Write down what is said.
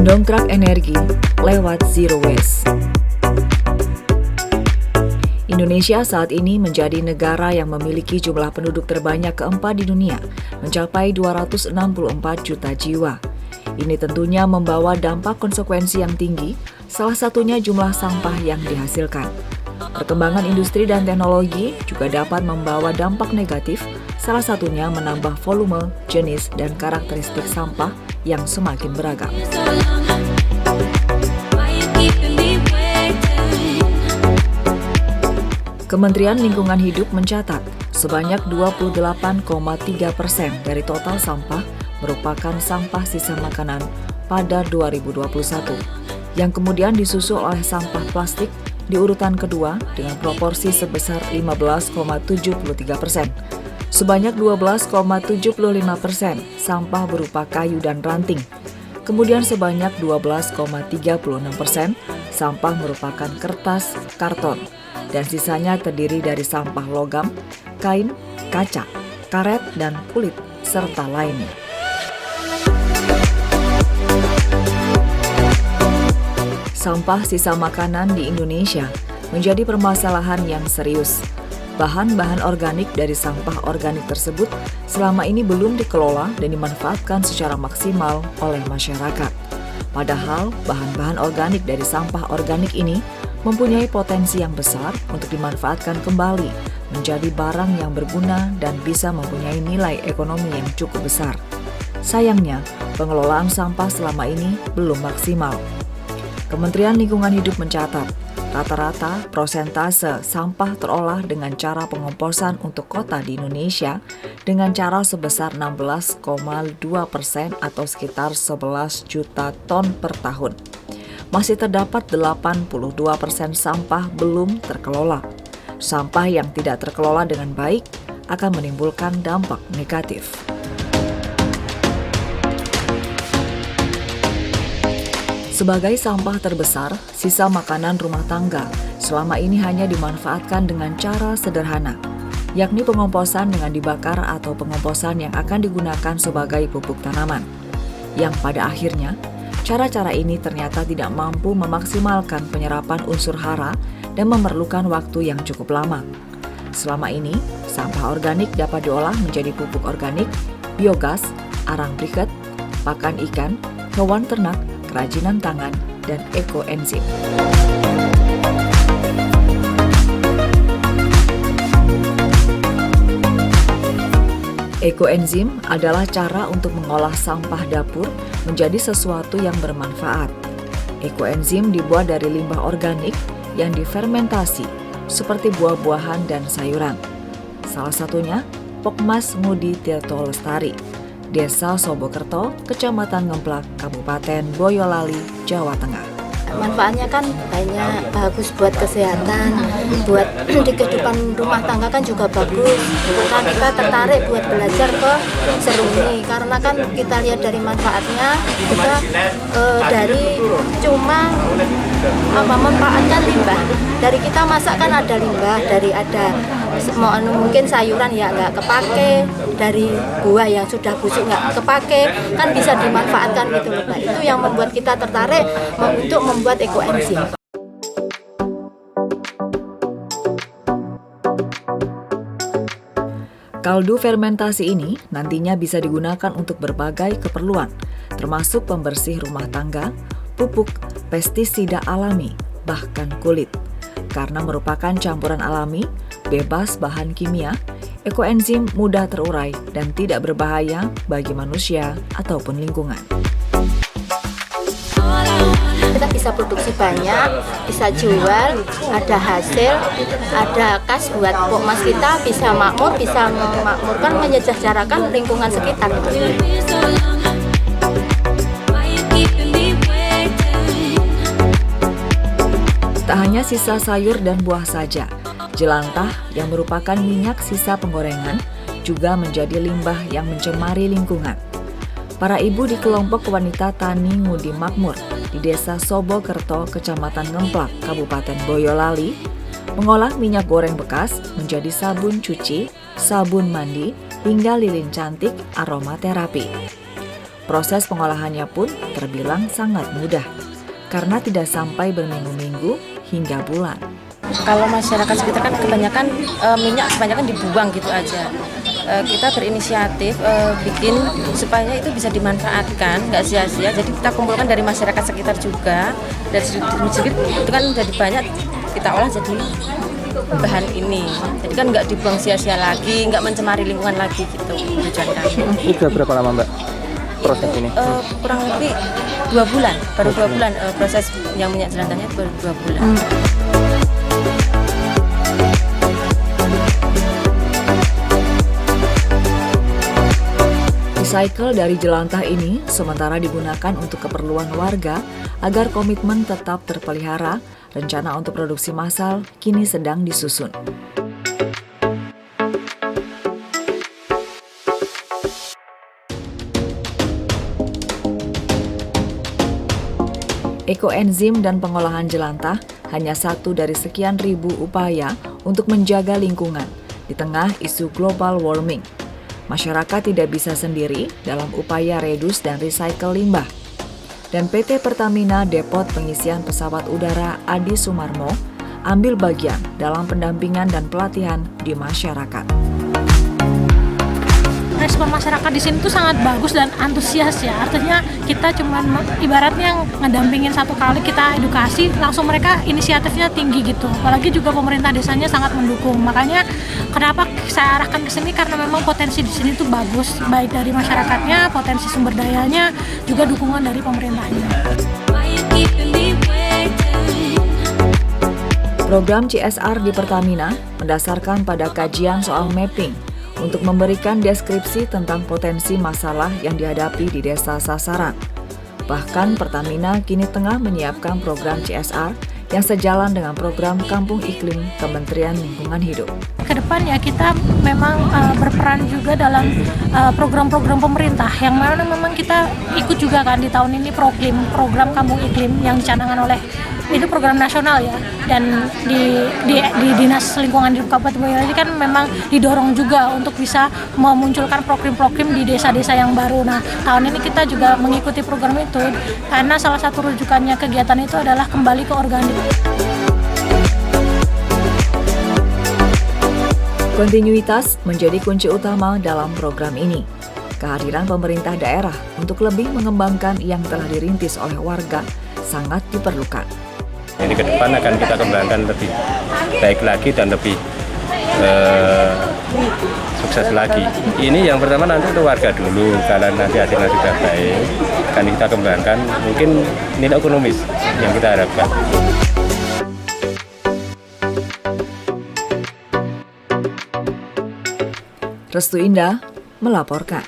Mendongkrak energi lewat zero waste. Indonesia saat ini menjadi negara yang memiliki jumlah penduduk terbanyak keempat di dunia, mencapai 264 juta jiwa. Ini tentunya membawa dampak konsekuensi yang tinggi, salah satunya jumlah sampah yang dihasilkan. Perkembangan industri dan teknologi juga dapat membawa dampak negatif, salah satunya menambah volume, jenis, dan karakteristik sampah yang semakin beragam. Kementerian Lingkungan Hidup mencatat sebanyak 28,3% dari total sampah merupakan sampah sisa makanan pada 2021, yang kemudian disusul oleh sampah plastik di urutan kedua dengan proporsi sebesar 15,73%. Sebanyak 12,75% sampah berupa kayu dan ranting. Kemudian sebanyak 12,36% sampah merupakan kertas, karton, dan sisanya terdiri dari sampah logam, kain, kaca, karet, dan kulit, serta lainnya. Sampah sisa makanan di Indonesia menjadi permasalahan yang serius. Bahan-bahan organik dari sampah organik tersebut selama ini belum dikelola dan dimanfaatkan secara maksimal oleh masyarakat. Padahal bahan-bahan organik dari sampah organik ini mempunyai potensi yang besar untuk dimanfaatkan kembali menjadi barang yang berguna dan bisa mempunyai nilai ekonomi yang cukup besar. Sayangnya, pengelolaan sampah selama ini belum maksimal. Kementerian Lingkungan Hidup mencatat, rata-rata prosentase sampah terolah dengan cara pengomposan untuk kota di Indonesia dengan cara sebesar 16,2% atau sekitar 11 juta ton per tahun. Masih terdapat 82% sampah belum terkelola. Sampah yang tidak terkelola dengan baik akan menimbulkan dampak negatif. Sebagai sampah terbesar, sisa makanan rumah tangga selama ini hanya dimanfaatkan dengan cara sederhana, yakni pengomposan dengan dibakar atau pengomposan yang akan digunakan sebagai pupuk tanaman. Yang pada akhirnya, cara-cara ini ternyata tidak mampu memaksimalkan penyerapan unsur hara dan memerlukan waktu yang cukup lama. Selama ini, sampah organik dapat diolah menjadi pupuk organik, biogas, arang briket, pakan ikan, hewan ternak, kerajinan tangan, dan ekoenzim. Ekoenzim adalah cara untuk mengolah sampah dapur menjadi sesuatu yang bermanfaat. Ekoenzim dibuat dari limbah organik yang difermentasi, seperti buah-buahan dan sayuran. Salah satunya Pokmas Ngudi Tirto Lestari, Desa Sobokerto, Kecamatan Ngemplak, Kabupaten Boyolali, Jawa Tengah. Manfaatnya kan banyak, bagus buat kesehatan, buat di kehidupan rumah tangga kan juga bagus. Karena kita tertarik buat belajar ke Seruni, karena kan kita lihat dari manfaatnya, kita dari cuma memanfaatkan limbah. Dari kita masak kan ada limbah, dari ada mungkin sayuran ya nggak kepake, dari buah yang sudah busuk nggak kepake, kan bisa dimanfaatkan gitu loh Pak. Itu yang membuat kita tertarik untuk membuat ekoenzim. Kaldu fermentasi ini nantinya bisa digunakan untuk berbagai keperluan, termasuk pembersih rumah tangga, pupuk, pestisida alami, bahkan kulit. Karena merupakan campuran alami, bebas bahan kimia, ekoenzim mudah terurai dan tidak berbahaya bagi manusia ataupun lingkungan. Kita bisa produksi banyak, bisa jual, ada hasil, ada kas buat Pokmas kita, bisa makmur, bisa memakmurkan, menyejahterakan lingkungan sekitar. Tak hanya sisa sayur dan buah saja, jelantah yang merupakan minyak sisa penggorengan juga menjadi limbah yang mencemari lingkungan. Para ibu di kelompok wanita tani Ngudi Makmur di Desa Sobokerto, Kecamatan Ngemplak, Kabupaten Boyolali, mengolah minyak goreng bekas menjadi sabun cuci, sabun mandi, hingga lilin cantik aromaterapi. Proses pengolahannya pun terbilang sangat mudah, karena tidak sampai berminggu-minggu hingga bulan. Kalau masyarakat sekitar kan kebanyakan minyak kebanyakan dibuang gitu aja. Kita berinisiatif bikin supaya itu bisa dimanfaatkan, nggak sia-sia. Jadi kita kumpulkan dari masyarakat sekitar juga, dari sedikit itu kan jadi banyak, kita olah jadi bahan ini. Jadi kan nggak dibuang sia-sia lagi, nggak mencemari lingkungan lagi gitu tujuan kami. Ini sudah berapa lama Mbak proses ini? Kurang lebih 2 bulan, baru 2 bulan proses yang minyak jelantahnya baru 2 bulan. Recycle dari jelantah ini sementara digunakan untuk keperluan warga agar komitmen tetap terpelihara. Rencana untuk produksi massal kini sedang disusun. Ekoenzim dan pengolahan jelantah hanya satu dari sekian ribu upaya untuk menjaga lingkungan di tengah isu global warming. Masyarakat tidak bisa sendiri dalam upaya reduce dan recycle limbah. Dan PT Pertamina Depot Pengisian Pesawat Udara Adi Sumarmo ambil bagian dalam pendampingan dan pelatihan di masyarakat. Respon masyarakat di sini tuh sangat bagus dan antusias ya. Artinya kita cuman ibaratnya ngedampingin satu kali kita edukasi, langsung mereka inisiatifnya tinggi gitu. Apalagi juga pemerintah desanya sangat mendukung. Makanya kenapa saya arahkan ke sini, karena memang potensi di sini tuh bagus, baik dari masyarakatnya, potensi sumber dayanya, juga dukungan dari pemerintahnya. Program CSR di Pertamina mendasarkan pada kajian soal mapping untuk memberikan deskripsi tentang potensi masalah yang dihadapi di desa sasaran. Bahkan Pertamina kini tengah menyiapkan program CSR yang sejalan dengan program Kampung Iklim Kementerian Lingkungan Hidup. Kedepan ya kita memang berperan juga dalam program-program pemerintah yang mana memang kita ikut juga kan di tahun ini program Kampung Iklim yang dicanangkan oleh itu program nasional ya, dan di Dinas Lingkungan Hidup Kabupaten Boyolali kan memang didorong juga untuk bisa memunculkan program-program di desa-desa yang baru. Nah, tahun ini kita juga mengikuti program itu karena salah satu rujukannya kegiatan itu adalah kembali ke organik. Kontinuitas menjadi kunci utama dalam program ini. Kehadiran pemerintah daerah untuk lebih mengembangkan yang telah dirintis oleh warga sangat diperlukan. Ini ke depan akan kita kembangkan lebih baik lagi dan lebih sukses lagi. Ini yang pertama nanti untuk warga dulu, kalau nanti hasilnya sudah baik, akan kita kembangkan mungkin nilai ekonomis yang kita harapkan. Restu Indah melaporkan.